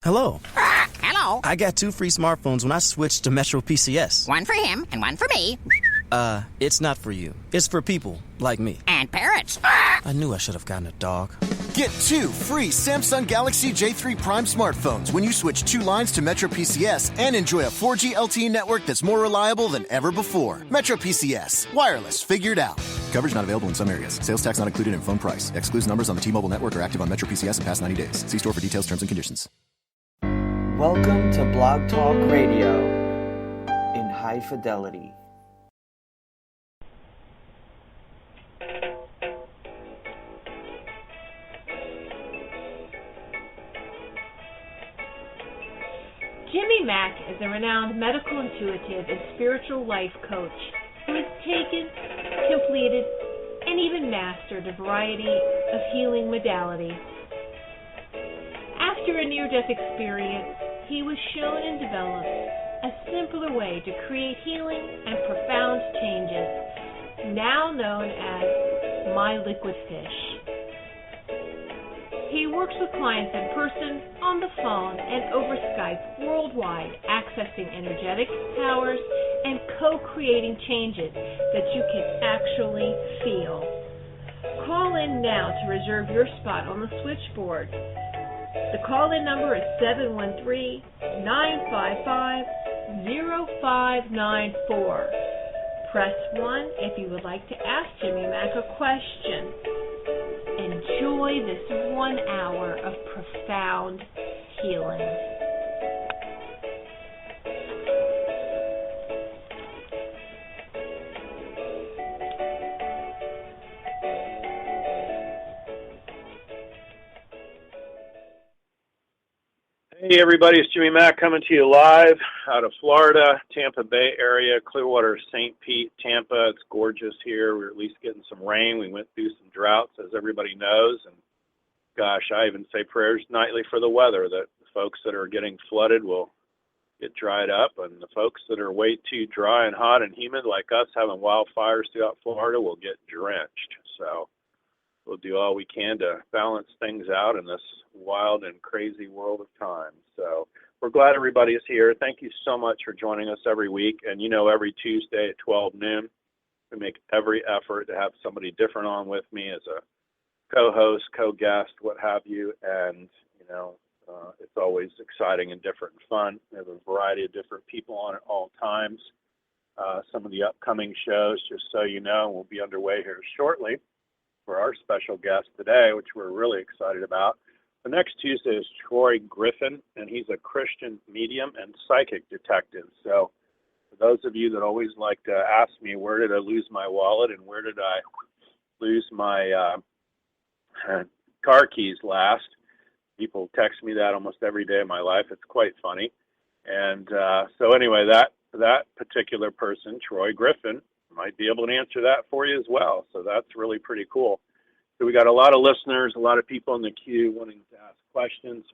Hello. Hello. I got 2 free smartphones when I switched to Metro PCS. One for him and one for me. It's not for you. It's for people like me. And parrots. I knew I should have gotten a dog. Get 2 free Samsung Galaxy J3 Prime smartphones when you switch 2 lines to Metro PCS and enjoy a 4G LTE network that's more reliable than ever before. Metro PCS. Wireless figured out. Coverage not available in some areas. Sales tax not included in phone price. Excludes numbers on the T-Mobile network or active on Metro PCS in past 90 days. See store for details, terms, and conditions. Welcome to Blog Talk Radio in high fidelity. Jimmy Mack is a renowned medical intuitive and spiritual life coach who has taken, completed, and even mastered a variety of healing modalities. After a near-death experience, he was shown and developed a simpler way to create healing and profound changes, now known as My Liquid Fish. He works with clients in person, on the phone, and over Skype worldwide, accessing energetic powers and co-creating changes that you can actually feel. Call in now to reserve your spot on the switchboard. The call-in number is 713-955-0594. Press 1 if you would like to ask Jimmy Mack a question. Enjoy this 1 hour of profound healing. Hey everybody, it's Jimmy Mack coming to you live out of Florida, Tampa Bay area, Clearwater, St. Pete, Tampa. It's gorgeous here. We're at least getting some rain. We went through some droughts, as everybody knows. And gosh, I even say prayers nightly for the weather, that the folks that are getting flooded will get dried up, and the folks that are way too dry and hot and humid like us having wildfires throughout Florida will get drenched. So we'll do all we can to balance things out in this wild and crazy world of time. So we're glad everybody is here. Thank you so much for joining us every week. And you know, every Tuesday at 12 noon, we make every effort to have somebody different on with me as a co-host, co-guest, what have you. And, you know, it's always exciting and different and fun. We have a variety of different people on at all times. Some of the upcoming shows, just so you know, will be underway here shortly for our special guest today, which we're really excited about. The next Tuesday is Troy Griffin, and he's a Christian medium and psychic detective. So for those of you that always like to ask me, where did I lose my wallet and where did I lose my car keys last? People text me that almost every day of my life. It's quite funny. And so anyway, that particular person, Troy Griffin, might be able to answer that for you as well. So that's really pretty cool. So we got a lot of listeners, a lot of people in the queue wanting to ask questions.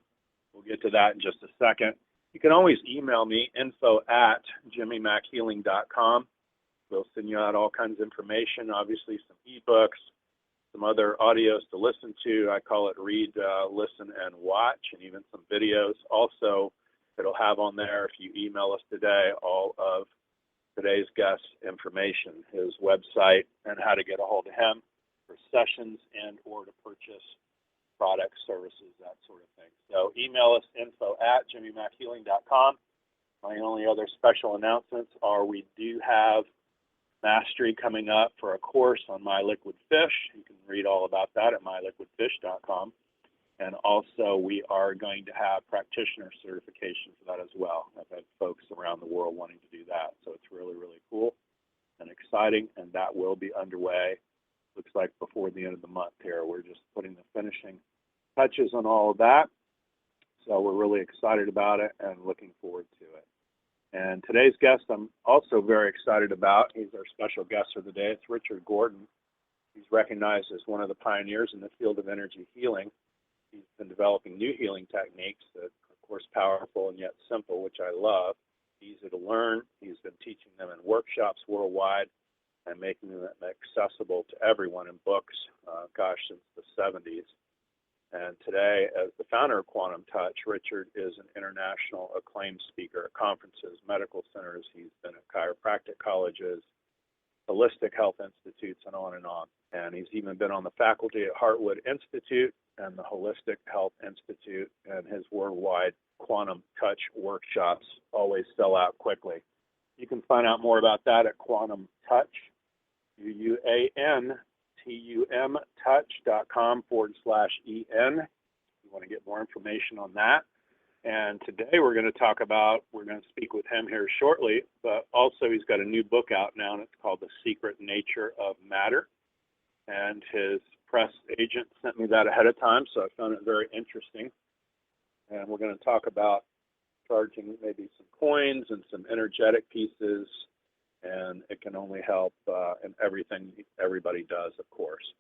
We'll get to that in just a second. You can always email me, info@jimmymackhealing.com. We'll send you out all kinds of information, obviously some ebooks, some other audios to listen to. I call it read, listen, and watch, and even some videos. Also, it'll have on there, if you email us today, all of today's guest information, his website, and how to get a hold of him for sessions and or to purchase products, services, that sort of thing. So email us, info@jimmymackhealing.com. My only other special announcements are we do have mastery coming up for a course on My Liquid Fish. You can read all about that at myliquidfish.com. And also we are going to have practitioner certification for that as well. I've had folks around the world wanting to do that. So it's really, really cool and exciting, and that will be underway. Looks like before the end of the month here. We're just putting the finishing touches on all of that. So we're really excited about it and looking forward to it. And today's guest I'm also very excited about. He's our special guest for the day. It's Richard Gordon. He's recognized as one of the pioneers in the field of energy healing. He's been developing new healing techniques that are, of course, powerful and yet simple, which I love. Easy to learn. He's been teaching them in workshops worldwide and making them accessible to everyone in books, since the 70s. And today, as the founder of Quantum Touch, Richard is an international acclaimed speaker at conferences, medical centers. He's been at chiropractic colleges, holistic health institutes, and on and on. And he's even been on the faculty at Heartwood Institute and the Holistic Health Institute, and his worldwide Quantum Touch workshops always sell out quickly. You can find out more about that at Quantum Touch, UUANTUM touch.com/EN. You want to get more information on that. And today we're going to speak with him here shortly, but also he's got a new book out now, and it's called The Secret Nature of Matter. And his press agent sent me that ahead of time, so I found it very interesting. And we're going to talk about charging maybe some coins and some energetic pieces, and it can only help in everything everybody does, of course.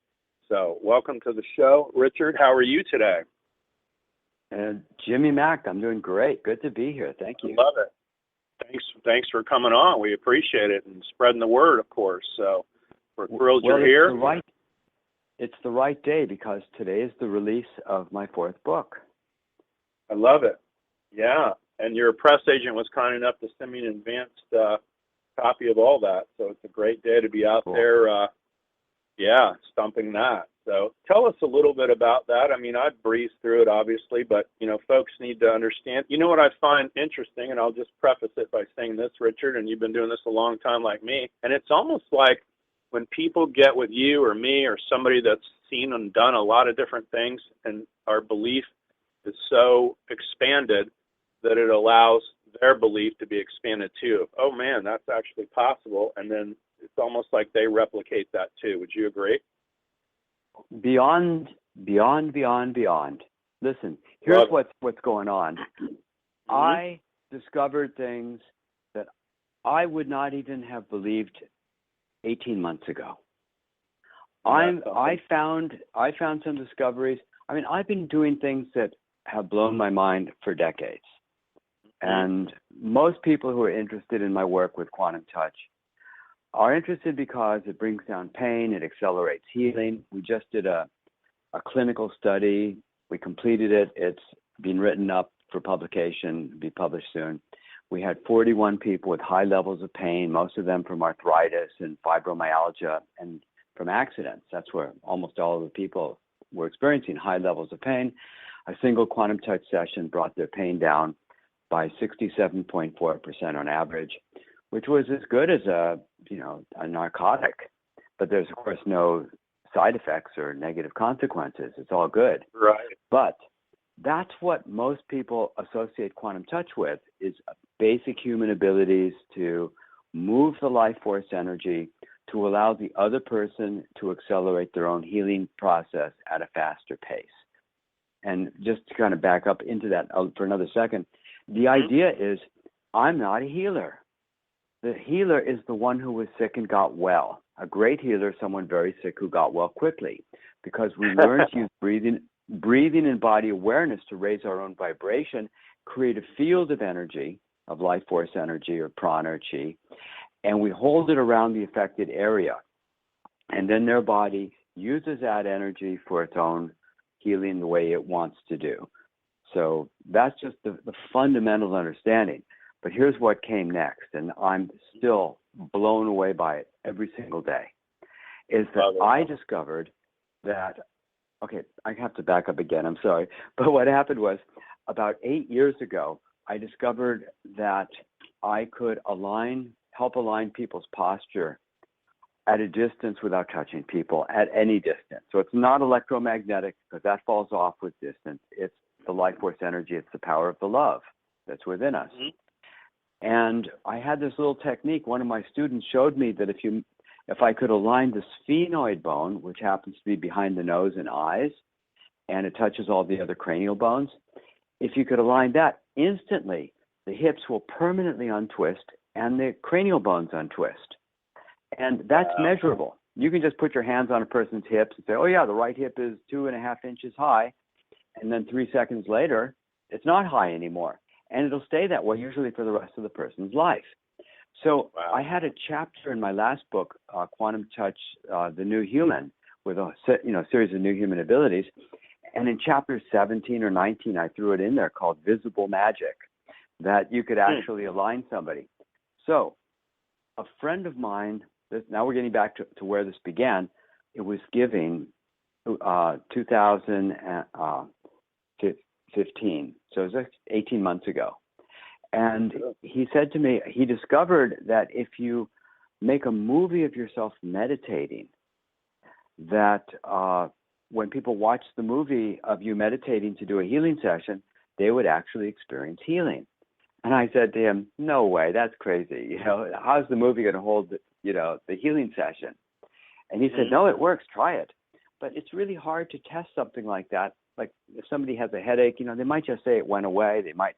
So welcome to the show. Richard, how are you today? And Jimmy Mack, I'm doing great. Good to be here. Thank you. I love it. Thanks for coming on. We appreciate it, and spreading the word, of course. So we're thrilled you're here. It's the right day because today is the release of my fourth book. I love it. Yeah, and your press agent was kind enough to send me an advanced copy of all that. So it's a great day to be out there, stumping that. So tell us a little bit about that. I mean, I breezed through it, obviously, but, folks need to understand. You know what I find interesting, and I'll just preface it by saying this, Richard, and you've been doing this a long time like me, and it's almost like when people get with you or me or somebody that's seen and done a lot of different things, and our belief is so expanded that it allows their belief to be expanded too. Oh man, that's actually possible. And then it's almost like they replicate that too. Would you agree? Beyond. Listen, here's what's going on. Mm-hmm. I discovered things that I would not even have believed 18 months ago. I found some discoveries. I mean, I've been doing things that have blown my mind for decades. And most people who are interested in my work with Quantum Touch are interested because it brings down pain, it accelerates healing. We just did a clinical study. We completed it. It's been written up for publication, it'll be published soon. We had 41 people with high levels of pain, most of them from arthritis and fibromyalgia and from accidents. That's where almost all of the people were experiencing high levels of pain. A single Quantum Touch session brought their pain down by 67.4% on average, which was as good as a narcotic. But there's, of course, no side effects or negative consequences. It's all good. Right. But that's what most people associate Quantum Touch with, is basic human abilities to move the life force energy to allow the other person to accelerate their own healing process at a faster pace. And just to kind of back up into that for another second, the idea is I'm not a healer. The healer is the one who was sick and got well. A great healer is someone very sick who got well quickly, because we learn to use breathing and body awareness to raise our own vibration, create a field of energy, of life force energy or prana or chi, and we hold it around the affected area. And then their body uses that energy for its own healing the way it wants to do. So that's just the fundamental understanding. But here's what came next, and I'm still blown away by it every single day, is that I discovered that, okay, I have to back up again, I'm sorry. But what happened was, about 8 years ago, I discovered that I could help align people's posture at a distance without touching people, at any distance. So it's not electromagnetic, because that falls off with distance. It's the life force energy. It's the power of the love that's within us. Mm-hmm. And I had this little technique. One of my students showed me that if I could align the sphenoid bone, which happens to be behind the nose and eyes, and it touches all the other cranial bones, if you could align that, instantly the hips will permanently untwist and the cranial bones untwist. And that's measurable. You can just put your hands on a person's hips and say, oh yeah, the right hip is 2.5 inches high. And then 3 seconds later, it's not high anymore. And it'll stay that way usually for the rest of the person's life. So I had a chapter in my last book, Quantum Touch, The New Human, with a series of new human abilities. And in chapter 17 or 19, I threw it in there called Visible Magic, that you could actually align somebody. So a friend of mine, now we're getting back to where this began. It was giving 2015. So it was like 18 months ago. And he said to me, he discovered that if you make a movie of yourself meditating, that when people watch the movie of you meditating to do a healing session, they would actually experience healing. And I said to him, no way, that's crazy. You know, how's the movie going to hold, the healing session? And he said, no, it works. Try it. But it's really hard to test something like that. Like if somebody has a headache, they might just say it went away. They might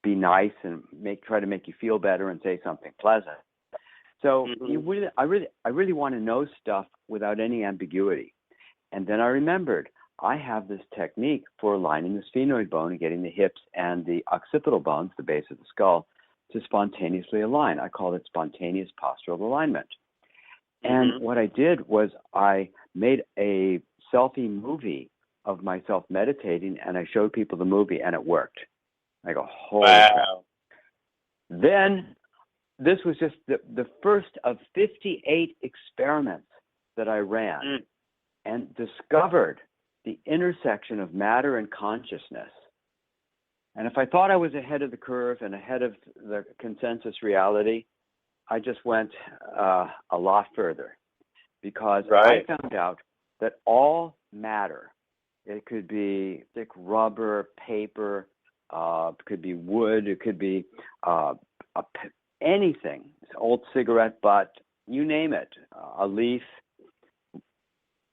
be nice and try to make you feel better and say something pleasant. So I really want to know stuff without any ambiguity. And then I remembered I have this technique for aligning the sphenoid bone and getting the hips and the occipital bones, the base of the skull, to spontaneously align. I call it spontaneous postural alignment. And what I did was I made a selfie movie of myself meditating, and I showed people the movie, and it worked. I go, holy crap. Then this was just the first of 58 experiments that I ran and discovered the intersection of matter and consciousness. And if I thought I was ahead of the curve and ahead of the consensus reality, I just went a lot further, because I found out that all matter, it could be thick rubber, paper, it could be wood, it could be anything, old cigarette butt, you name it, a leaf.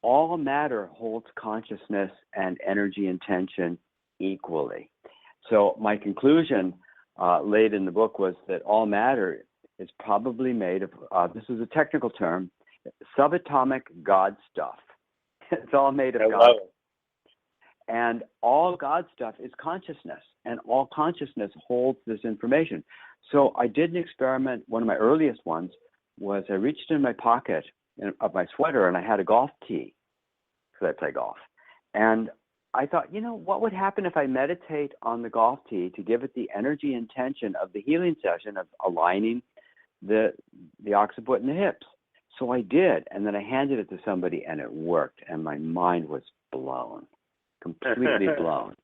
All matter holds consciousness and energy and tension equally. So my conclusion laid in the book was that all matter is probably made of, this is a technical term, subatomic God stuff. It's all made of God. And all God stuff is consciousness, and all consciousness holds this information. So I did an experiment. One of my earliest ones was I reached in my pocket of my sweater, and I had a golf tee, because I play golf. And I thought, what would happen if I meditate on the golf tee to give it the energy and tension of the healing session of aligning the occiput and the hips? So I did, and then I handed it to somebody, and it worked, and my mind was blown, completely blown.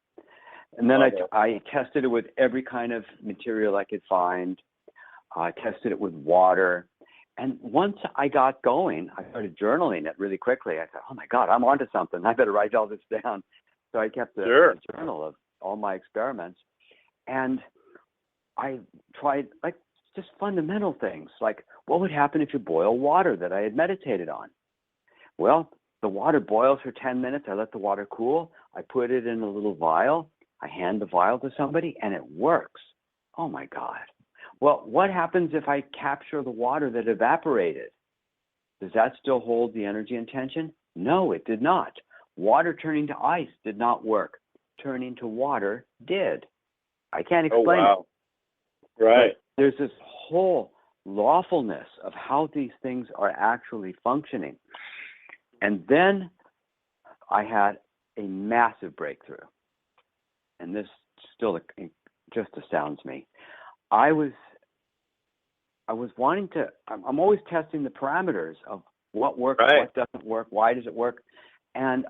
And then I tested it with every kind of material I could find. I tested it with water. And once I got going, I started journaling it really quickly. I thought, oh my God, I'm onto something. I better write all this down. So I kept a journal of all my experiments. And I tried just fundamental things, like what would happen if you boil water that I had meditated on? Well, the water boils for 10 minutes. I let the water cool. I put it in a little vial. I hand the vial to somebody, and it works. Oh my God. Well, what happens if I capture the water that evaporated? Does that still hold the energy and tension? No, it did not. Water turning to ice did not work. Turning to water did. I can't explain it. Right. But there's this whole lawfulness of how these things are actually functioning. And then I had a massive breakthrough. And this still just astounds me. I was wanting to, I'm always testing the parameters of what works, what doesn't work, why does it work. And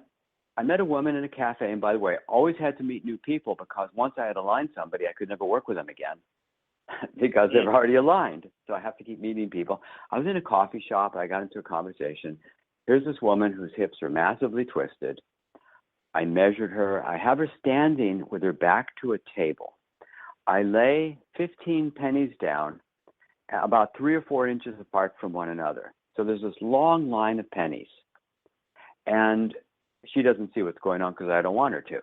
I met a woman in a cafe, and by the way, I always had to meet new people, because once I had aligned somebody, I could never work with them again because they've already aligned. So I have to keep meeting people. I was in a coffee shop. I got into a conversation. Here's this woman whose hips are massively twisted. I measured her. I have her standing with her back to a table. I lay 15 pennies down, about 3 or 4 inches apart from one another. So there's this long line of pennies. And she doesn't see what's going on because I don't want her to.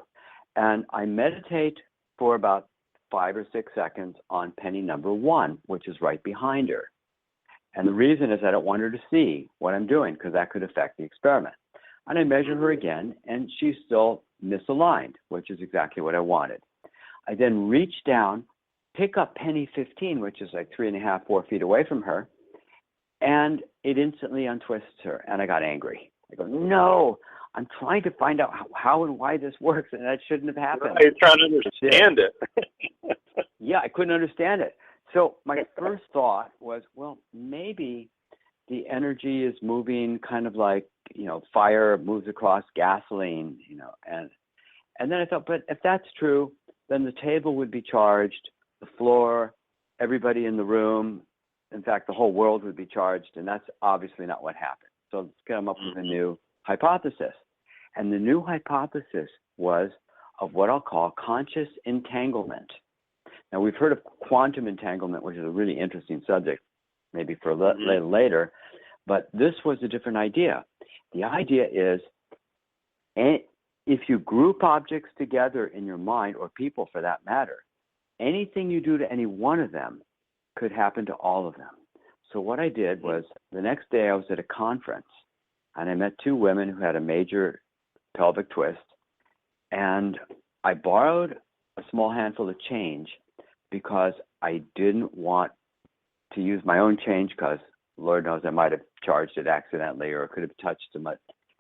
And I meditate for about 5 or 6 seconds on penny number 1, which is right behind her. And the reason is I don't want her to see what I'm doing, because that could affect the experiment. And I measure her again, and she's still misaligned, which is exactly what I wanted. I then reach down, pick up penny 15, which is like 3.5, 4 feet away from her, and it instantly untwists her, and I got angry. I go, no, I'm trying to find out how and why this works, and that shouldn't have happened. Right, you're trying to understand it. Yeah, I couldn't understand it. So my first thought was, well, maybe the energy is moving kind of like, fire moves across gasoline, and then I thought, but if that's true, then the table would be charged, the floor, everybody in the room, in fact, the whole world would be charged, and that's obviously not what happened. So let's come up with a new hypothesis. And the new hypothesis was of what I'll call conscious entanglement. Now, we've heard of quantum entanglement, which is a really interesting subject, maybe for a little later, but this was a different idea. The idea is, if you group objects together in your mind, or people for that matter, anything you do to any one of them could happen to all of them. So what I did was, the next day I was at a conference, and I met two women who had a major pelvic twist, and I borrowed a small handful of change because I didn't want to use my own change, because Lord knows I might have charged it accidentally or could have touched them.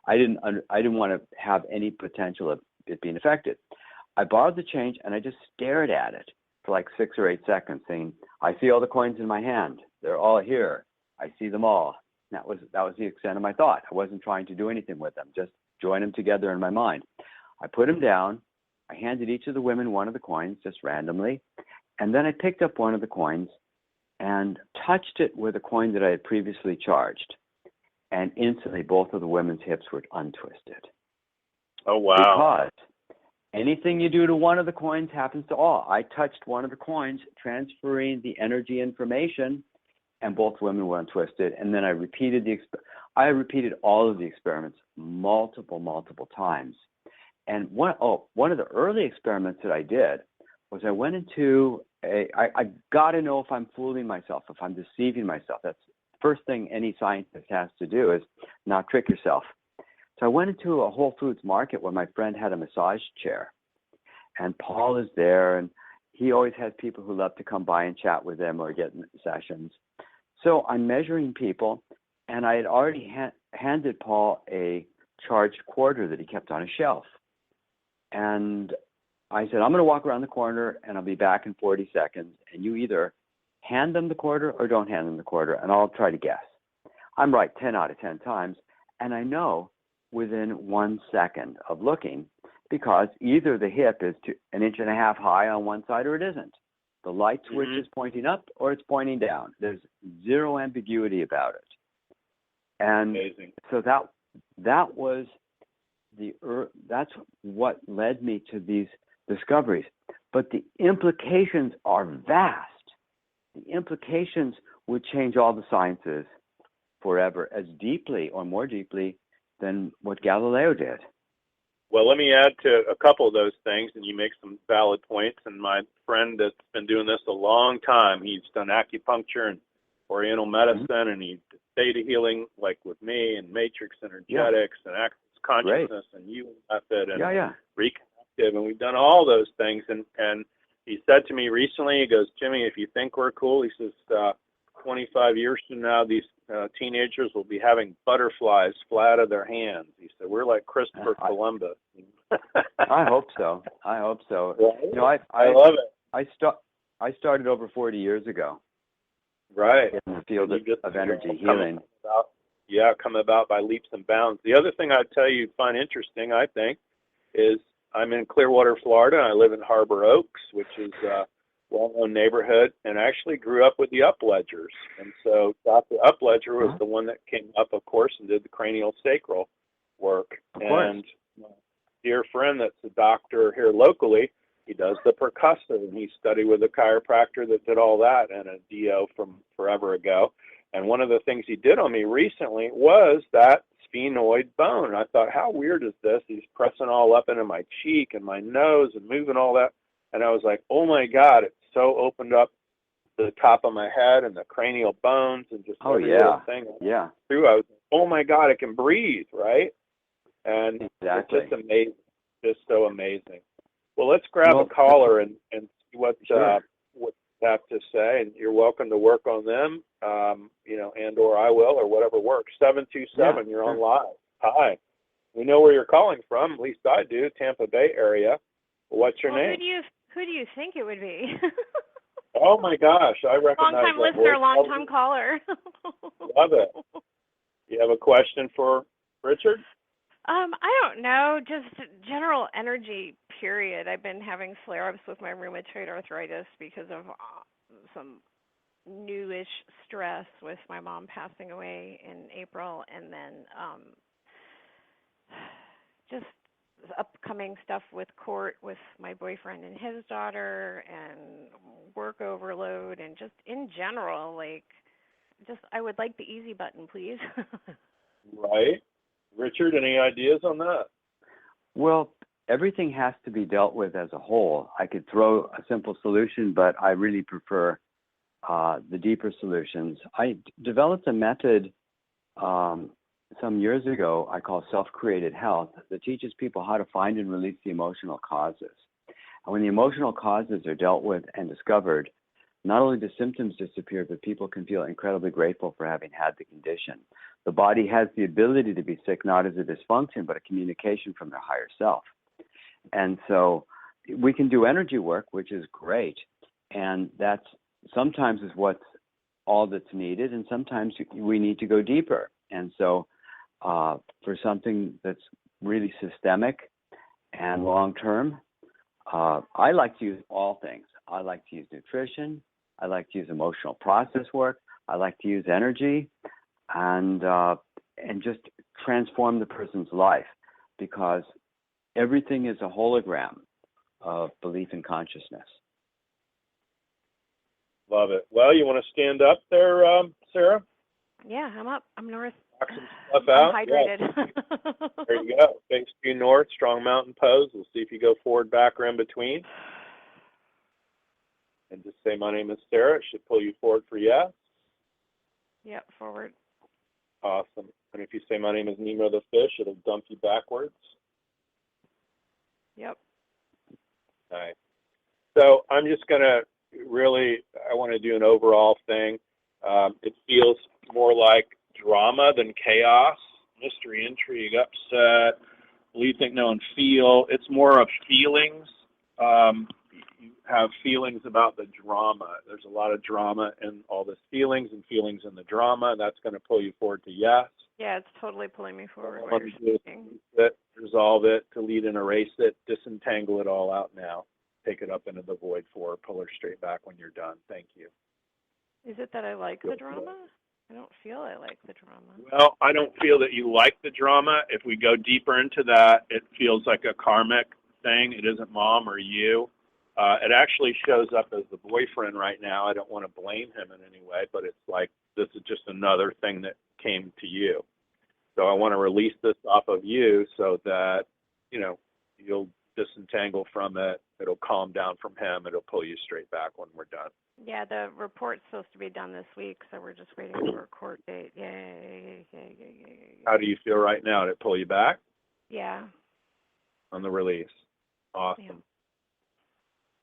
I didn't want to have any potential of it being affected. I borrowed the change and I just stared at it for like 6 or 8 seconds, saying, I see all the coins in my hand. They're all here. I see them all. That was the extent of my thought. I wasn't trying to do anything with them, just join them together in my mind. I put them down. I handed each of the women one of the coins, just randomly. And then I picked up one of the coins and touched it with a coin that I had previously charged. And instantly, both of the women's hips were untwisted. Oh, wow. Because anything you do to one of the coins happens to all. I touched one of the coins, transferring the energy information, and both women were untwisted. And then I repeated all of the experiments multiple times. And one of the early experiments that I did was I went into I got to know if I'm fooling myself, if I'm deceiving myself. That's the first thing any scientist has to do, is not trick yourself. So I went into a Whole Foods market where my friend had a massage chair. And Paul is there, and he always has people who love to come by and chat with him or get sessions. So I'm measuring people, and I had already handed Paul a charged quarter that he kept on a shelf. And I said, I'm going to walk around the corner, and I'll be back in 40 seconds, and you either hand them the quarter or don't hand them the quarter, and I'll try to guess. I'm right 10 out of 10 times, and I know within 1 second of looking, because either the hip is 1.5 inches high on one side or it isn't. The light switch is pointing up or it's pointing down. There's zero ambiguity about it. And amazing. So that was that's what led me to these discoveries. But the implications are vast. The implications would change all the sciences forever, as deeply or more deeply than what Galileo did. Well, let me add to a couple of those things, and you make some valid points. And my friend that's been doing this a long time, he's done acupuncture and oriental medicine, and he did theta healing, like with me, and matrix energetics, and access consciousness, and you method, and reconnective, and we've done all those things. And he said to me recently, he goes, Jimmy, if you think we're cool, he says, 25 years from now, these teenagers will be having butterflies fly out of their hands. He said, we're like Christopher Columbus. I hope so. Right? I love it. I started over 40 years ago. Right. In the field of energy healing. Come about by leaps and bounds. The other thing I'd tell you find interesting, I think, is I'm in Clearwater, Florida. I live in Harbor Oaks, which is well-known neighborhood, and I actually grew up with the Upledgers. And so Dr. Upledger was the one that came up, of course, and did the cranial sacral work. And my dear friend that's a doctor here locally, he does the percussive, and he studied with a chiropractor that did all that and a DO from forever ago. And one of the things he did on me recently was that sphenoid bone. I thought, how weird is this? He's pressing all up into my cheek and my nose and moving all that. And I was like, oh, my God, it so opened up the top of my head and the cranial bones and just every little thing. Through, I was like, oh, my God, I can breathe, right? And it's just amazing, just so amazing. Well, let's grab a caller and see what you have to say. And you're welcome to work on them, and or I will, or whatever works. 727, you're on live. Hi. We know where you're calling from. At least I do. Tampa Bay area. What's your name? Who do you think it would be? Oh my gosh, I recognize Long-time that listener, voice. long-time caller. Love it. You have a question for Richard? I don't know, just general energy, period. I've been having flare-ups with my rheumatoid arthritis because of some newish stress with my mom passing away in April, and then just upcoming stuff with court with my boyfriend and his daughter, and work overload, and just in general, like, just I would like the easy button, please. Right. Richard, any ideas on that? Well, everything has to be dealt with as a whole. I could throw a simple solution, but I really prefer the deeper solutions. I developed a method some years ago I call self-created health that teaches people how to find and release the emotional causes. And when the emotional causes are dealt with and discovered, not only do symptoms disappear, but people can feel incredibly grateful for having had the condition. The body has the ability to be sick, not as a dysfunction, but a communication from their higher self. And so we can do energy work, which is great. And that's sometimes is what's all that's needed. And sometimes we need to go deeper. And so for something that's really systemic and long-term, I like to use all things. I like to use nutrition. I like to use emotional process work. I like to use energy and just transform the person's life, because everything is a hologram of belief and consciousness. Love it. Well, you want to stand up there, Sarah? Yeah, I'm up. I'm north. Knock some stuff out. I'm hydrated. Yeah. There you go. Face due north, strong mountain pose. We'll see if you go forward, back, or in between. And just say, my name is Sarah. It should pull you forward for yes. Yep, forward. Awesome. And if you say, my name is Nemo the fish, it'll dump you backwards. Yep. Nice. So I'm just going to I want to do an overall thing. It feels more like drama than chaos, mystery, intrigue, upset, believe, think, know, and feel. It's more of feelings. You have feelings about the drama. There's a lot of drama in all this feelings and feelings in the drama. That's going to pull you forward to yes. Yeah, it's totally pulling me forward. What you're saying. Resolve it, delete and erase it, disentangle it all out now. Take it up into the void for, pull her straight back when you're done. Thank you. Is it that I like the drama? I don't feel I like the drama. Well, I don't feel that you like the drama. If we go deeper into that, it feels like a karmic thing. It isn't mom or you. It actually shows up as the boyfriend right now. I don't want to blame him in any way, but it's like this is just another thing that came to you. So I want to release this off of you so that, you'll disentangle from it. It'll calm down from him. It'll pull you straight back when we're done. Yeah, the report's supposed to be done this week, so we're just waiting for a court date. Yay. How do you feel right now? Did it pull you back? Yeah. On the release. Awesome. Yeah.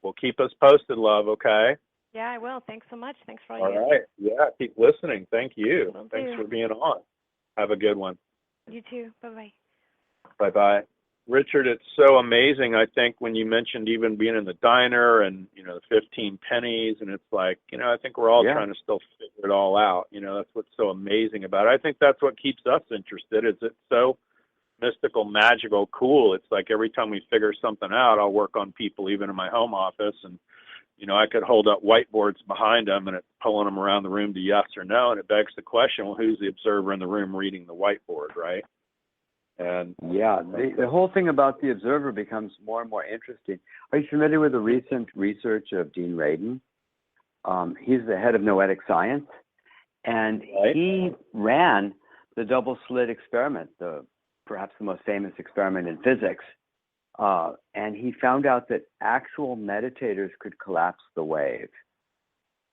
Well, keep us posted, love, okay? Yeah, I will. Thanks so much. Thanks for all All you right. Yeah, keep listening. Thank you. Will Thanks do. for being on. Have a good one. You too. Bye-bye. Bye-bye. Richard, it's so amazing, I think, when you mentioned even being in the diner and, the 15 pennies, and it's like, I think we're all trying to still figure it all out. That's what's so amazing about it. I think that's what keeps us interested, is it's so mystical, magical, cool. It's like every time we figure something out, I'll work on people even in my home office, and, I could hold up whiteboards behind them and it's pulling them around the room to yes or no, and it begs the question, well, who's the observer in the room reading the whiteboard, right? And yeah, the whole thing about the observer becomes more and more interesting. Are you familiar with the recent research of Dean Radin? He's the head of noetic science, and he ran the double slit experiment, perhaps the most famous experiment in physics. And he found out that actual meditators could collapse the wave.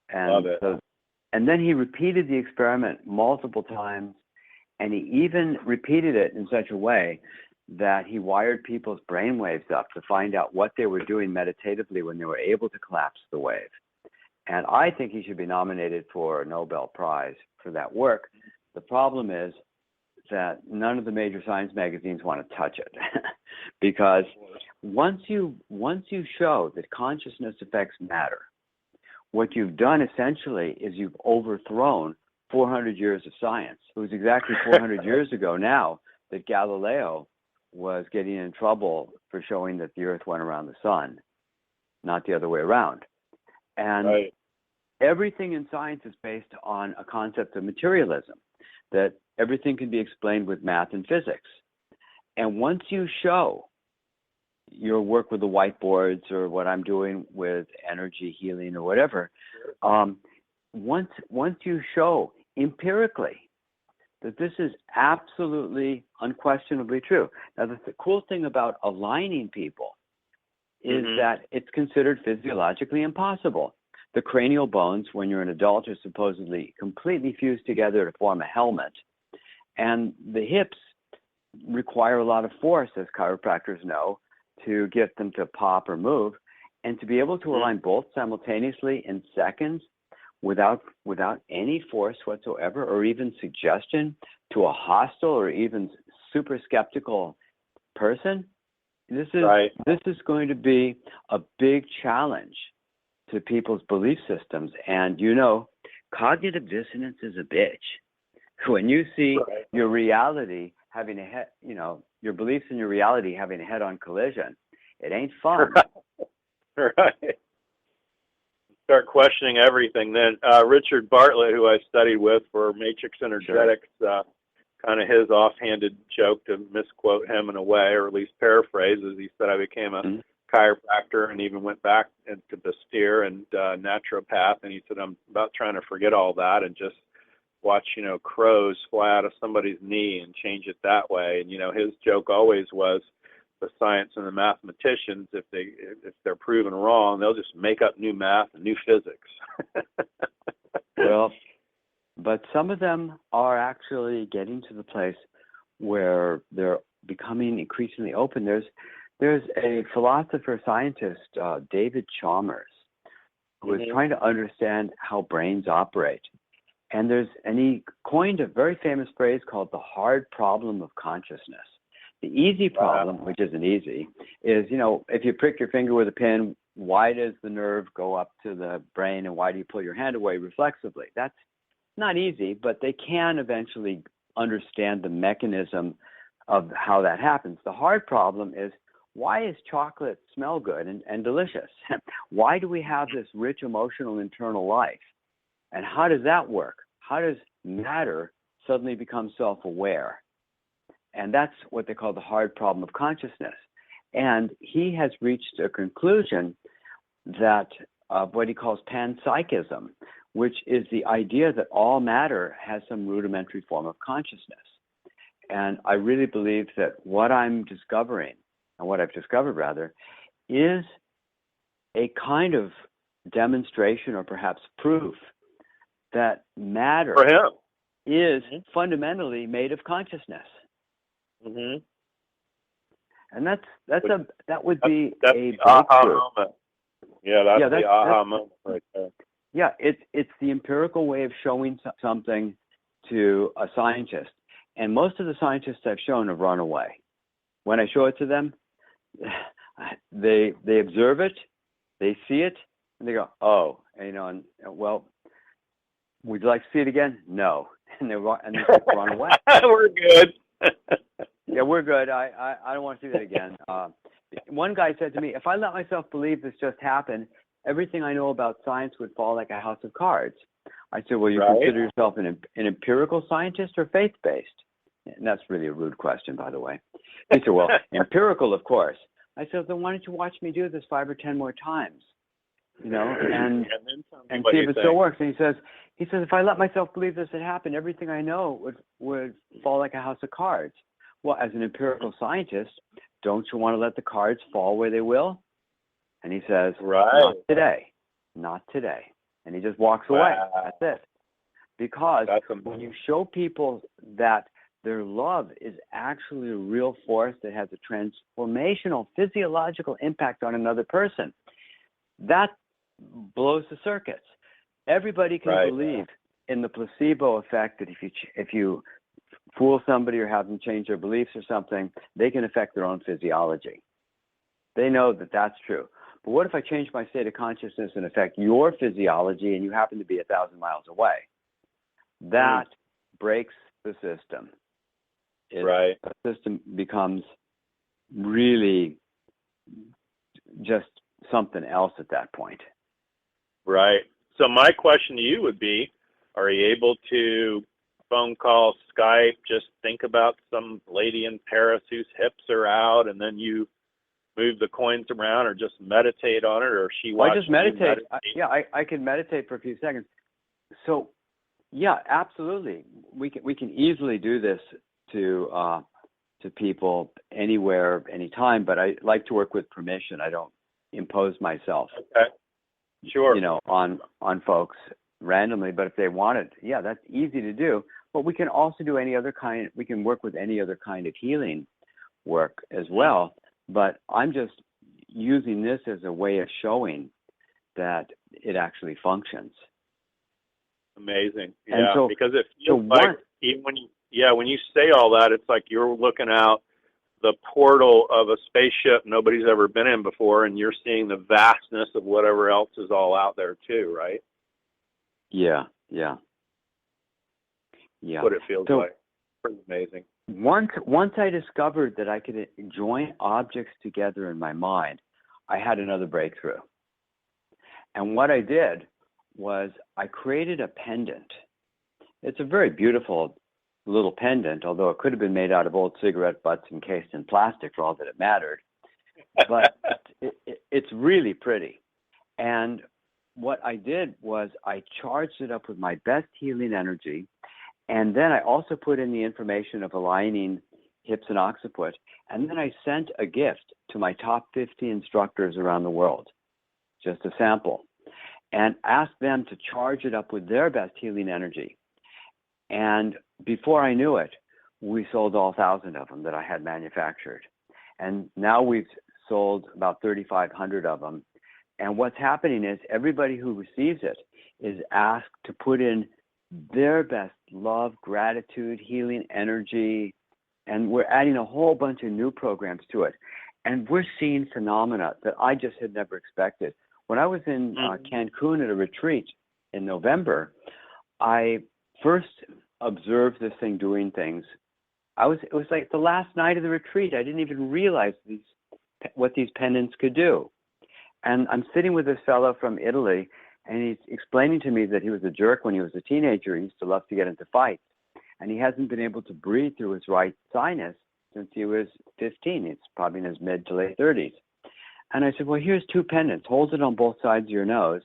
And love it. And then he repeated the experiment multiple times. And he even repeated it in such a way that he wired people's brainwaves up to find out what they were doing meditatively when they were able to collapse the wave. And I think he should be nominated for a Nobel Prize for that work. The problem is, that none of the major science magazines want to touch it because once you show that consciousness affects matter, what you've done essentially is you've overthrown 400 years of science. It was exactly 400 years ago now that Galileo was getting in trouble for showing that the Earth went around the sun, not the other way around. And everything in science is based on a concept of materialism, that everything can be explained with math and physics. And once you show your work with the whiteboards or what I'm doing with energy healing or whatever, once you show empirically that this is absolutely unquestionably true. Now, the cool thing about aligning people is that it's considered physiologically impossible. The cranial bones, when you're an adult, are supposedly completely fused together to form a helmet. And the hips require a lot of force, as chiropractors know, to get them to pop or move. And to be able to align both simultaneously in seconds without any force whatsoever or even suggestion to a hostile or even super skeptical person, this is going to be a big challenge to people's belief systems. And cognitive dissonance is a bitch. When you see your reality having your beliefs in your reality having a head-on collision, it ain't fun. Right. Start questioning everything. Then Richard Bartlett, who I studied with for Matrix Energetics, kind of his offhanded joke to misquote him in a way, or at least paraphrase, is he said I became a chiropractor and even went back into Bastir and naturopath, and he said I'm about trying to forget all that and just watch crows fly out of somebody's knee and change it that way. And his joke always was, the science and the mathematicians, if they're proven wrong, they'll just make up new math and new physics. Well, but some of them are actually getting to the place where they're becoming increasingly open. There's a philosopher scientist, David Chalmers, who is trying to understand how brains operate. And he coined a very famous phrase called the hard problem of consciousness. The easy problem, which isn't easy, is, if you prick your finger with a pin, why does the nerve go up to the brain and why do you pull your hand away reflexively? That's not easy, but they can eventually understand the mechanism of how that happens. The hard problem is, why does chocolate smell good and delicious? Why do we have this rich emotional internal life? And how does that work? How does matter suddenly become self-aware? And that's what they call the hard problem of consciousness. And he has reached a conclusion that what he calls panpsychism, which is the idea that all matter has some rudimentary form of consciousness. And I really believe that what I'm discovering, and what I've discovered rather, is a kind of demonstration or perhaps proof that matter is fundamentally made of consciousness. And that would be a breakthrough. Moment. Yeah, that's the aha moment right there. Yeah, it's the empirical way of showing something to a scientist. And most of the scientists I've shown have run away. When I show it to them, they observe it, they see it, and they go, oh, and well, would you like to see it again? No. And they run away. We're good. Yeah, we're good. I don't want to see that again. One guy said to me, if I let myself believe this just happened, everything I know about science would fall like a house of cards. I said, well, you consider yourself an empirical scientist or faith-based? And that's really a rude question, by the way. He said, well, empirical, of course. I said, then why don't you watch me do this 5 or 10 more times? And see if it still works. And he says, if I let myself believe this had happened, everything I know would fall like a house of cards. Well, as an empirical scientist, don't you want to let the cards fall where they will? And he says, not today. Not today. And he just walks away. That's it. Because when you show people that their love is actually a real force that has a transformational physiological impact on another person, that blows the circuits. Everybody can believe in the placebo effect that if you fool somebody or have them change their beliefs or something, they can affect their own physiology. They know that that's true. But what if I change my state of consciousness and affect your physiology and you happen to be 1,000 miles away? That breaks the system. Right. The system becomes really just something else at that point. Right. So my question to you would be, are you able to phone call, Skype, just think about some lady in Paris whose hips are out, and then you move the coins around, or just meditate on it, or she watches I just meditate. you meditate? I can meditate for a few seconds. So, yeah, absolutely. We can easily do this to people anywhere, anytime. But I like to work with permission. I don't impose myself. Okay. Sure. On folks randomly. But if they want it, yeah, that's easy to do. But we can also do we can work with any other kind of healing work as well. But I'm just using this as a way of showing that it actually functions. Amazing. And Yeah, so, because it feels like even when you say all that, it's like you're looking out the portal of a spaceship nobody's ever been in before, and you're seeing the vastness of whatever else is all out there too, right? Yeah. That's what it feels like. Pretty amazing. Once I discovered that I could join objects together in my mind, I had another breakthrough. And what I did was I created a pendant. It's a very beautiful little pendant, although it could have been made out of old cigarette butts encased in plastic for all that it mattered. But it's really pretty. And what I did was I charged it up with my best healing energy. And then I also put in the information of aligning hips and occiput. And then I sent a gift to my top 50 instructors around the world, just a sample, and asked them to charge it up with their best healing energy. And before I knew it, we sold all 1,000 of them that I had manufactured. And now we've sold about 3,500 of them. And what's happening is everybody who receives it is asked to put in their best love, gratitude, healing energy, and we're adding a whole bunch of new programs to it. And we're seeing phenomena that I just had never expected. When I was in Cancun at a retreat in November, I first observed this thing doing things. It was like the last night of the retreat. I didn't even realize what these pendants could do. And I'm sitting with this fellow from Italy, and he's explaining to me that he was a jerk when he was a teenager. He used to love to get into fights. And he hasn't been able to breathe through his right sinus since he was 15. It's probably in his mid to late 30s. And I said, well, here's 2 pendants. Hold it on both sides of your nose.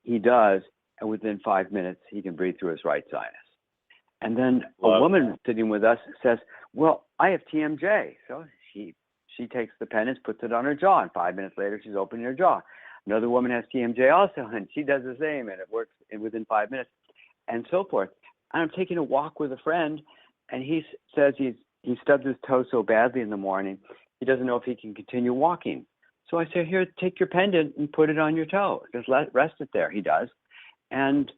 He does. And within 5 minutes, he can breathe through his right sinus. And then a woman sitting with us says, well, I have TMJ. So she takes the pendants, puts it on her jaw, and 5 minutes later, she's opening her jaw. Another woman has TMJ also, and she does the same, and it works within 5 minutes, and so forth. And I'm taking a walk with a friend, and he says he stubbed his toe so badly in the morning, he doesn't know if he can continue walking. So I say, here, take your pendant and put it on your toe. Just rest it there. He does. And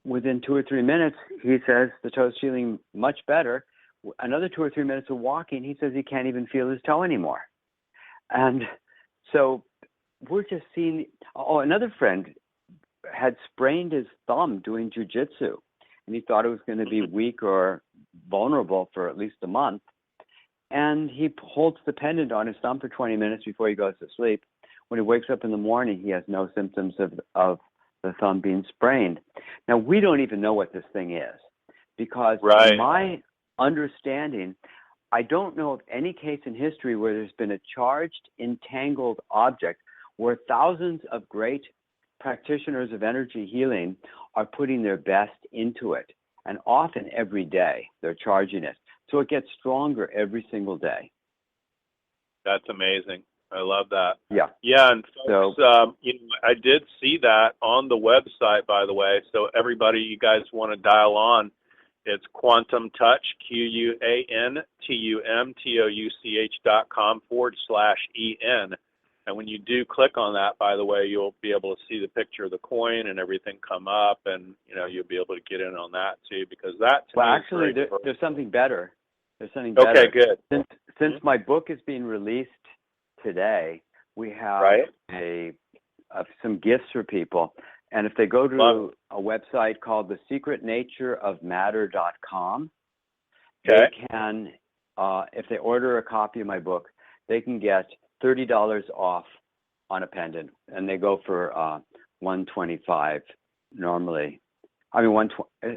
within 2 or 3 minutes, he says the toe's feeling much better. Another 2 or 3 minutes of walking, he says he can't even feel his toe anymore. And so we're just seeing, another friend had sprained his thumb doing jujitsu, and he thought it was going to be weak or vulnerable for at least a month. And he holds the pendant on his thumb for 20 minutes before he goes to sleep. When he wakes up in the morning, he has no symptoms of the thumb being sprained. Now, we don't even know what this thing is, because in my understanding, I don't know of any case in history where there's been a charged, entangled object where thousands of great practitioners of energy healing are putting their best into it. And often every day they're charging it. So it gets stronger every single day. That's amazing. I love that. Yeah. Yeah, and folks, I did see that on the website, by the way. So everybody, you guys want to dial on, it's Quantum Touch, QuantumTouch.com /EN. And when you do click on that, by the way, you'll be able to see the picture of the coin and everything come up, and you'll be able to get in on that too, because that to me is actually, there's something better. There's something better. Okay, good. Since my book is being released today, we have some gifts for people. And if they go to a website called thesecretnatureofmatter.com, they can, if they order a copy of my book, they can get $30 off on a pendant, and they go for $125 normally. I mean, $120,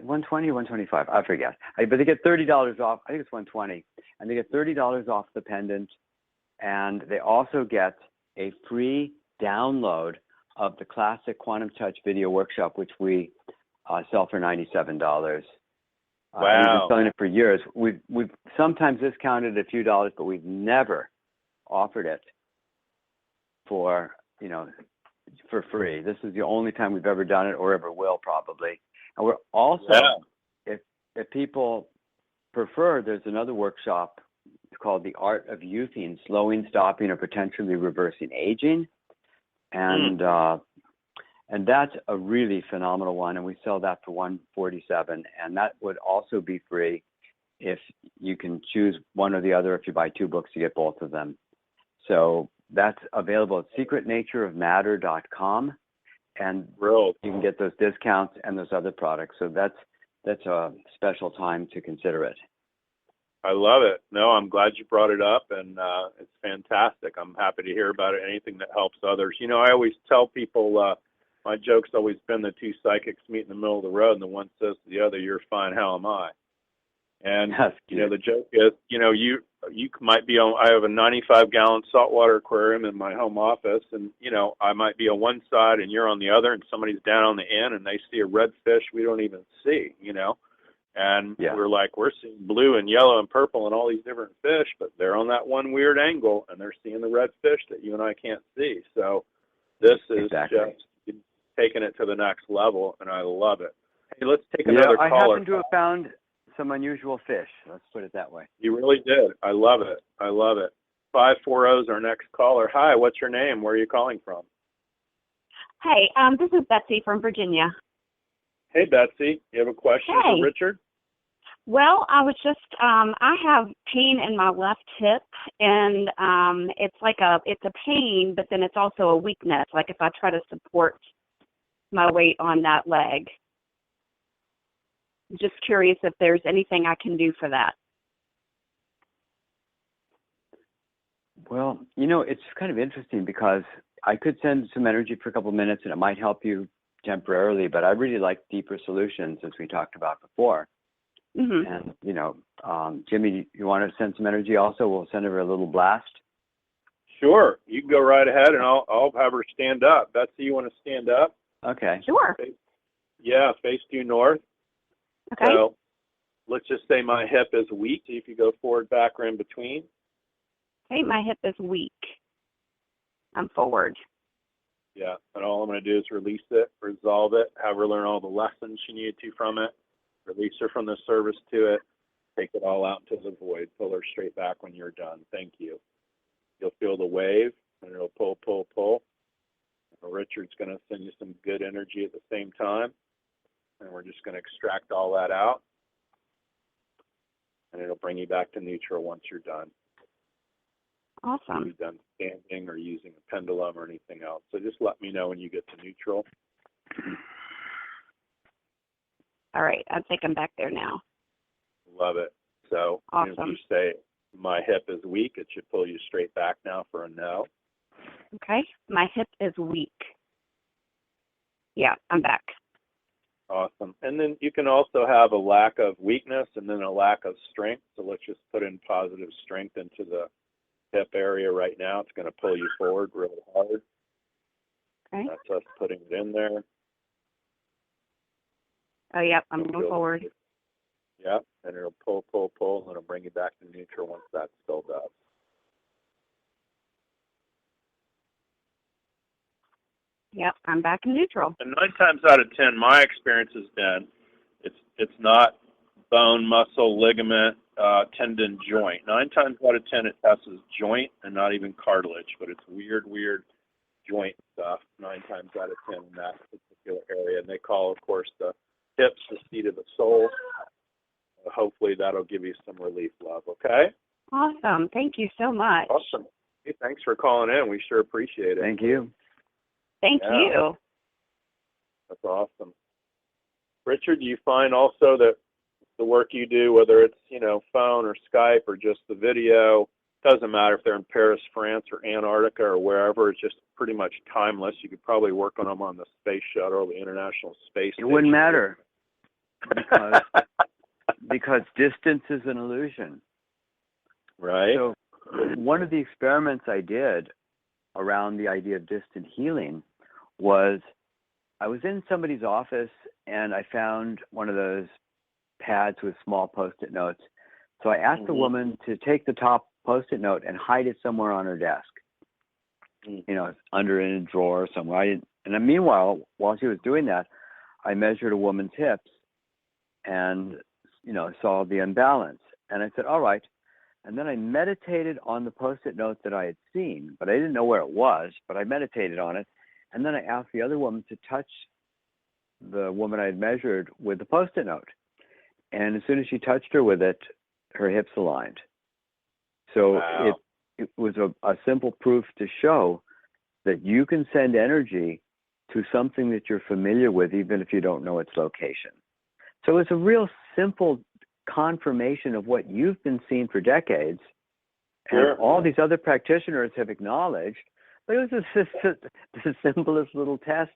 $125, I forget. But they get $30 off. I think it's $120, and they get $30 off the pendant, and they also get a free download of the classic Quantum Touch video workshop, which we sell for $97. Wow. We've been selling it for years. We've sometimes discounted a few dollars, but we've never offered it for free. This is the only time we've ever done it, or ever will, probably. And we're also, if people prefer, there's another workshop called The Art of Youthing, Slowing, Stopping, or Potentially Reversing Aging. And that's a really phenomenal one, and we sell that for $147, and that would also be free if you can choose one or the other. If you buy 2 books, you get both of them. So that's available at secretnatureofmatter.com, and you can get those discounts and those other products. So that's a special time to consider it. I love it. No, I'm glad you brought it up, and it's fantastic. I'm happy to hear about it, anything that helps others. I always tell people, my joke's always been the 2 psychics meet in the middle of the road, and the one says to the other, "You're fine, how am I?" And, the joke is, you might be on, I have a 95-gallon saltwater aquarium in my home office, and, I might be on one side and you're on the other, and somebody's down on the end and they see a red fish we don't even see, And we're seeing blue and yellow and purple and all these different fish, but they're on that one weird angle and they're seeing the red fish that you and I can't see. So this is just taking it to the next level, and I love it. Hey, let's take another caller. I happen to have found some unusual fish. Let's put it that way. You really did. I love it. 540 is our next caller. Hi, what's your name? Where are you calling from? Hey, this is Betsy from Virginia. Hey, Betsy. You have a question for Richard? Well, I was just, I have pain in my left hip, and it's a pain, but then it's also a weakness, like if I try to support my weight on that leg. Just curious if there's anything I can do for that. Well, it's kind of interesting, because I could send some energy for a couple of minutes and it might help you temporarily, but I really like deeper solutions, as we talked about before. Mm-hmm. And, Jimmy, you want to send some energy also? We'll send her a little blast. Sure. You can go right ahead, and I'll have her stand up. Betsy, you want to stand up? Okay. Sure. Face due north. Okay. So let's just say my hip is weak. See if you go forward, back, or in between. Okay, my hip is weak. I'm forward. Yeah, and all I'm going to do is release it, resolve it, have her learn all the lessons she needed to from it, release her from the service to it, take it all out into the void, pull her straight back when you're done. Thank you. You'll feel the wave, and it'll pull, pull, pull. And Richard's going to send you some good energy at the same time, and we're just going to extract all that out, and it'll bring you back to neutral once you're done. Awesome. You've done standing or using a pendulum or anything else. So just let me know when you get to neutral. All right. I think I'm back there now. Love it. So awesome. If you say my hip is weak, it should pull you straight back now for a no. Okay. My hip is weak. Yeah, I'm back. Awesome. And then you can also have a lack of weakness and then a lack of strength. So let's just put in positive strength into the hip area right now. It's going to pull you forward really hard. Okay. That's us putting it in there. Oh, yep. I'm going forward. Yep. And it'll pull, pull, pull, and it'll bring you back to neutral once that's filled up. Yep. I'm back in neutral. And 9 times out of 10, my experience has been it's not bone, muscle, ligament, tendon joint. 9 times out of 10 it tests as joint and not even cartilage, but it's weird joint stuff 9 times out of 10 in that particular area. And they call, of course, the hips the seat of the soul. Hopefully that'll give you some relief, love, okay? Awesome. Thank you so much. Awesome. Hey, thanks for calling in. We sure appreciate it. Thank you. Thank you. That's awesome. Richard, do you find also that the work you do, whether it's, phone or Skype or just the video, doesn't matter if they're in Paris, France, or Antarctica or wherever, it's just pretty much timeless. You could probably work on them on the space shuttle, the International Space Station. It wouldn't matter because distance is an illusion. Right. So one of the experiments I did around the idea of distant healing was I was in somebody's office and I found one of those pads with small Post-it notes. So I asked the woman to take the top Post-it note and hide it somewhere on her desk, under in a drawer or somewhere. And meanwhile, while she was doing that, I measured a woman's hips and, saw the imbalance. And I said, all right. And then I meditated on the Post-it note that I had seen, but I didn't know where it was, but I meditated on it. And then I asked the other woman to touch the woman I had measured with the Post-it note. And as soon as she touched her with it, her hips aligned. So wow. it was a simple proof to show that you can send energy to something that you're familiar with, even if you don't know its location. So it's a real simple confirmation of what you've been seeing for decades. Sure. And all these other practitioners have acknowledged, but it was the simplest little test.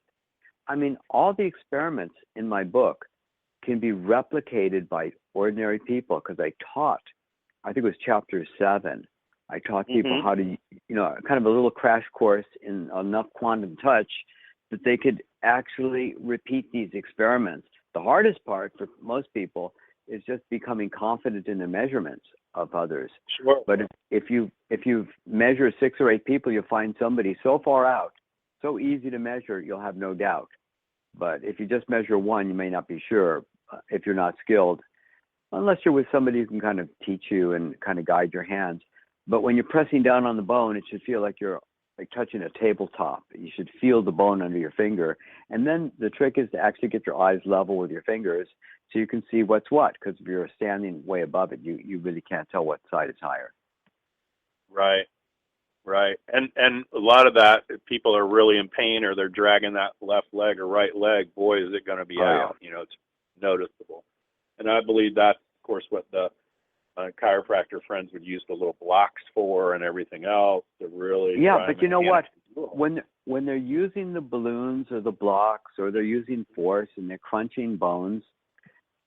I mean, all the experiments in my book can be replicated by ordinary people because I think it was chapter 7. I taught people how to, kind of a little crash course in enough quantum touch that they could actually repeat these experiments. The hardest part for most people is just becoming confident in the measurements of others. Sure. But if you measure 6 or 8 people, you'll find somebody so far out, so easy to measure, you'll have no doubt. But if you just measure one, you may not be sure if you're not skilled, unless you're with somebody who can kind of teach you and kind of guide your hands. But when you're pressing down on the bone, it should feel like you're like touching a tabletop. You should feel the bone under your finger. And then the trick is to actually get your eyes level with your fingers so you can see what's what, because if you're standing way above it, you really can't tell what side is higher. Right. And a lot of that, if people are really in pain or they're dragging that left leg or right leg, boy, is it going to be out. It's noticeable. And I believe that's, of course, what the chiropractor friends would use the little blocks for and everything else to really. Yeah, but you know what? When they're using the balloons or the blocks or they're using force and they're crunching bones,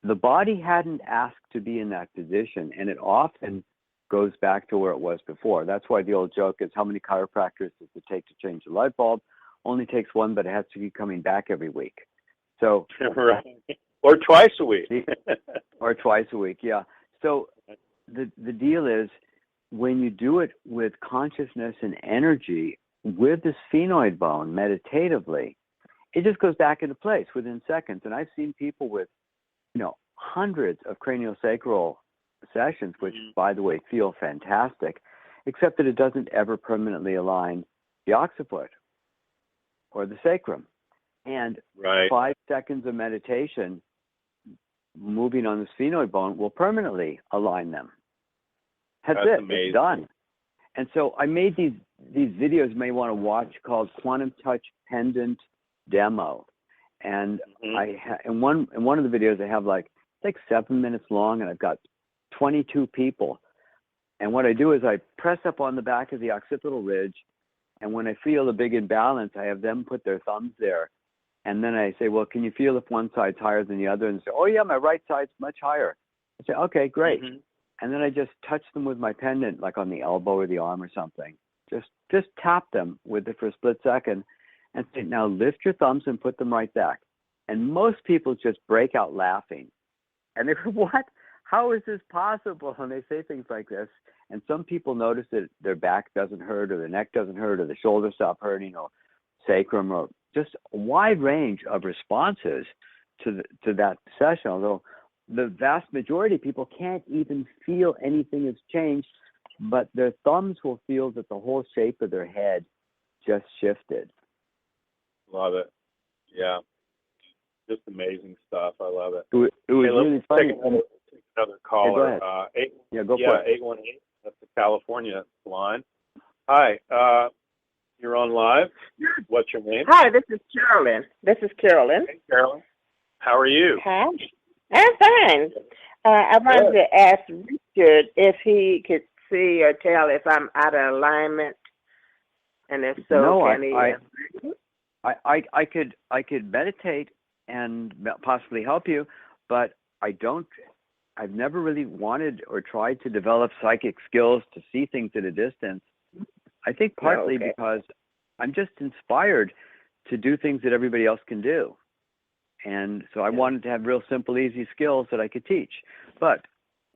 the body hadn't asked to be in that position, and it often goes back to where it was before. That's why the old joke is, how many chiropractors does it take to change the light bulb? Only takes one, but it has to keep coming back every week. So right. Or twice a week. Or twice a week, yeah. So the deal is, when you do it with consciousness and energy with the sphenoid bone meditatively, it just goes back into place within seconds. And I've seen people with, hundreds of craniosacral sessions, which, by the way, feel fantastic, except that it doesn't ever permanently align the occiput or the sacrum. And 5 seconds of meditation moving on the sphenoid bone will permanently align them. That's it. Amazing. It's done. And so I made these videos you may want to watch called Quantum Touch Pendant Demo. And in one of the videos I have it's like 7 minutes long, and I've got 22 people. And what I do is I press up on the back of the occipital ridge, and when I feel a big imbalance, I have them put their thumbs there. And then I say, well, can you feel if one side's higher than the other? And they say, oh, yeah, my right side's much higher. I say, okay, great. And then I just touch them with my pendant, like on the elbow or the arm or something. Just tap them with it for a split second and say, now lift your thumbs and put them right back. And most people just break out laughing. And they go, what? How is this possible? And they say things like this. And some people notice that their back doesn't hurt, or their neck doesn't hurt, or the shoulders stop hurting, or sacrum, or just a wide range of responses to that session. Although the vast majority of people can't even feel anything has changed, but their thumbs will feel that the whole shape of their head just shifted. Love it. Yeah. Just amazing stuff. I love it. It was really funny. Take another caller. Yeah, go ahead. Go for it. 818. That's the California line. Hi. You're on live. What's your name? Hi, this is Carolyn. Hey, Carolyn. How are you? Hi. I'm fine. I wanted to ask Richard if he could see or tell if I'm out of alignment, and if so, no, can he? I could meditate and possibly help you, but I've never really wanted or tried to develop psychic skills to see things at a distance. I think partly because I'm just inspired to do things that everybody else can do. And so I wanted to have real simple, easy skills that I could teach. But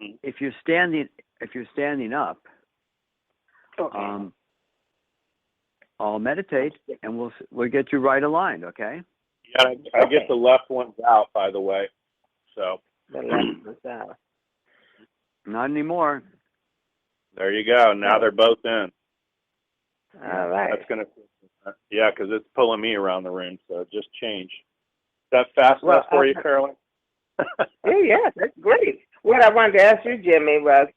if you're standing up, I'll meditate and we'll get you right aligned, okay? Yeah, I get the left ones out, by the way. So The left one's out. Not anymore. There you go. Now they're both in. All right. That's gonna, because it's pulling me around the room. So just change. Is that fast enough for you, Carolyn? Yeah, that's great. What I wanted to ask you, Jimmy, was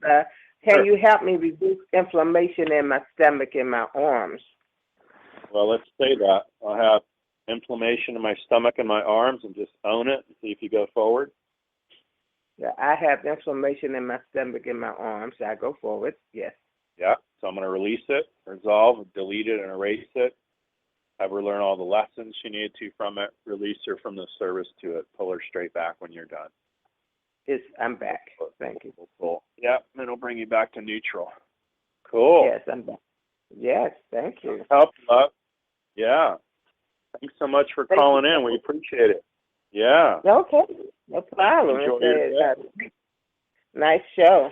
can you help me reduce inflammation in my stomach and my arms? Well, let's say that. I'll have inflammation in my stomach and my arms and just own it and see if you go forward. Yeah, I have inflammation in my stomach and my arms. I go forward, yes. Yeah, so I'm going to release it, resolve, delete it, and erase it. Have her learn all the lessons she needed to from it, release her from the service to it, pull her straight back when you're done. I'm back. Thank you. Cool. Yeah, and it'll bring you back to neutral. Cool. Yes, I'm back. Yes, thank you. Help, love. Yeah. Thanks so much for calling in. We appreciate it. Yeah. Okay, no problem. Enjoy your day. Nice show.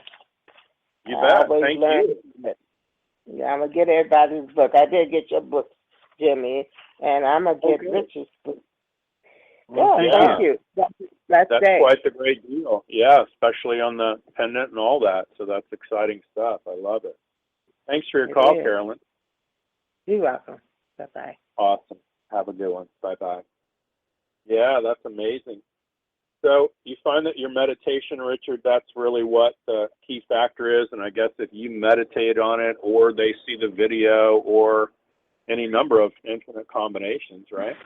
You bet. Thank you. Yeah, I'm going to get everybody's book. I did get your book, Jimmy, and I'm going to get Richard's book. Well, thank you. That's quite the great deal. Yeah, especially on the pendant and all that. So that's exciting stuff. I love it. Thanks for your call, Carolyn. You're welcome. Bye-bye. Awesome. Have a good one. Bye-bye. Yeah, that's amazing. So you find that your meditation, Richard, that's really what the key factor is. And I guess if you meditate on it or they see the video or any number of infinite combinations, right?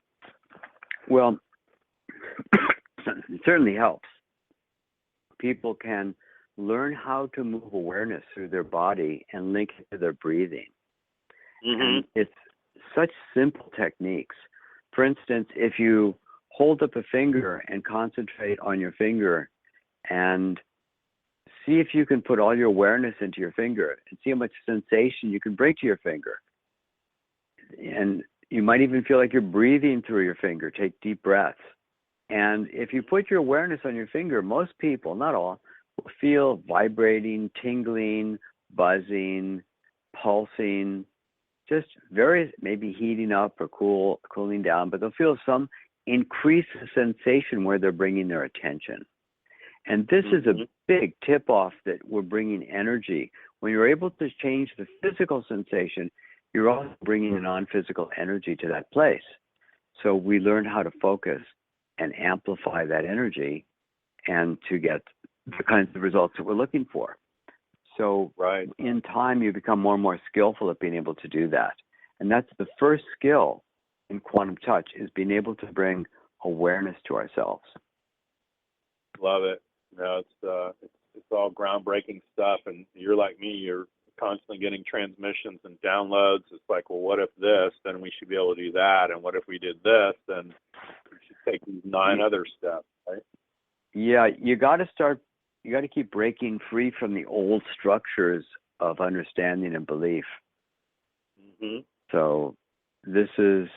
Well, it certainly helps. People can learn how to move awareness through their body and link it to their breathing. And it's such simple techniques. For instance, if you hold up a finger and concentrate on your finger and see if you can put all your awareness into your finger and see how much sensation you can bring to your finger. And you might even feel like you're breathing through your finger. Take deep breaths. And if you put your awareness on your finger, most people, not all, will feel vibrating, tingling, buzzing, pulsing, just very maybe heating up or cooling down, but they'll feel some increased sensation where they're bringing their attention. And this is a big tip-off that we're bringing energy. When you're able to change the physical sensation, you're also bringing a non-physical energy to that place. So we learn how to focus and amplify that energy and to get the kinds of results that we're looking for. So in time, you become more and more skillful at being able to do that. And that's the first skill in quantum touch, is being able to bring awareness to ourselves. Love it. No, it's all groundbreaking stuff. And you're like me, you're constantly getting transmissions and downloads. It's like, well, what if this? Then we should be able to do that. And what if we did this? Then we should take these 9 other steps, right? Yeah, you got to keep breaking free from the old structures of understanding and belief. So this is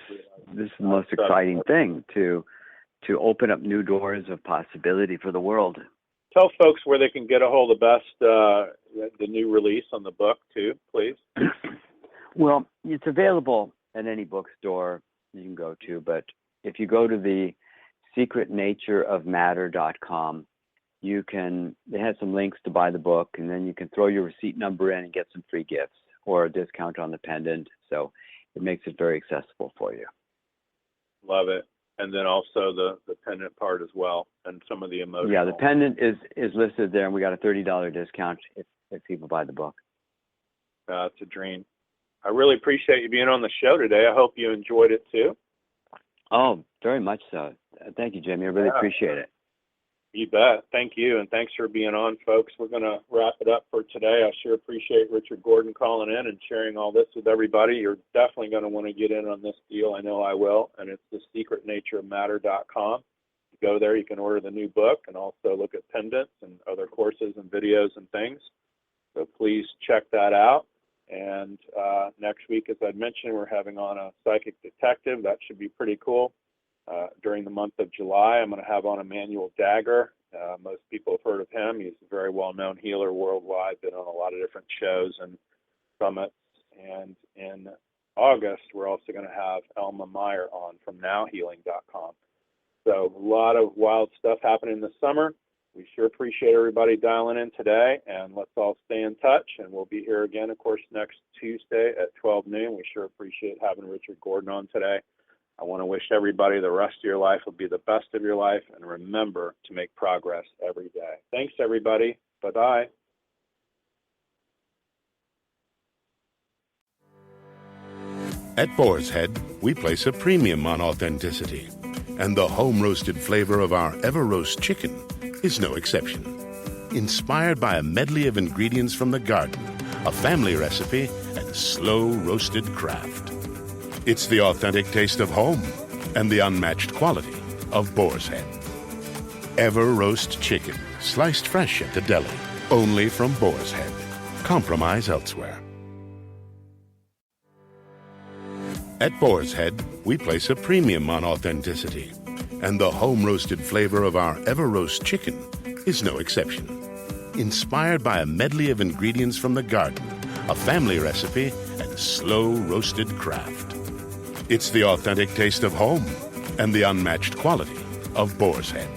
the most exciting thing, to open up new doors of possibility for the world. Tell folks where they can get a hold of the new release on the book too, please. Well, it's available at any bookstore you can go to, but if you go to the secretnatureofmatter.com, they have some links to buy the book, and then you can throw your receipt number in and get some free gifts or a discount on the pendant. So it makes it very accessible for you. Love it. And then also the pendant part as well, and some of the emotional. Yeah, the pendant is listed there, and we got a $30 discount if people buy the book. It's a dream. I really appreciate you being on the show today. I hope you enjoyed it too. Oh, very much so. Thank you, Jimmy. I really appreciate it. You bet. Thank you, and thanks for being on, folks. We're going to wrap it up for today. I sure appreciate Richard Gordon calling in and sharing all this with everybody. You're definitely going to want to get in on this deal. I know I will, and it's thesecretnatureofmatter.com. You go there, you can order the new book and also look at pendants and other courses and videos and things. So please check that out. And next week, as I mentioned, we're having on a psychic detective. That should be pretty cool. During the month of July, I'm going to have on Emmanuel Dagger. Most people have heard of him. He's a very well-known healer worldwide, been on a lot of different shows and summits. And in August, we're also going to have Elma Meyer on from nowhealing.com. So a lot of wild stuff happening this summer. We sure appreciate everybody dialing in today, and let's all stay in touch. And we'll be here again, of course, next Tuesday at 12 noon. We sure appreciate having Richard Gordon on today. I want to wish everybody the rest of your life will be the best of your life, and remember to make progress every day. Thanks, everybody. Bye-bye. At Boar's Head, we place a premium on authenticity, and the home-roasted flavor of our Ever-Roast chicken is no exception. Inspired by a medley of ingredients from the garden, a family recipe, and slow-roasted craft. It's the authentic taste of home and the unmatched quality of Boar's Head. Ever-Roast chicken, sliced fresh at the deli, only from Boar's Head. Compromise elsewhere. At Boar's Head, we place a premium on authenticity, and the home-roasted flavor of our Ever-Roast chicken is no exception. Inspired by a medley of ingredients from the garden, a family recipe, and slow-roasted craft. It's the authentic taste of home and the unmatched quality of Boar's Head.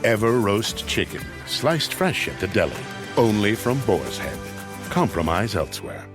Ever-Roast chicken, sliced fresh at the deli, only from Boar's Head. Compromise elsewhere.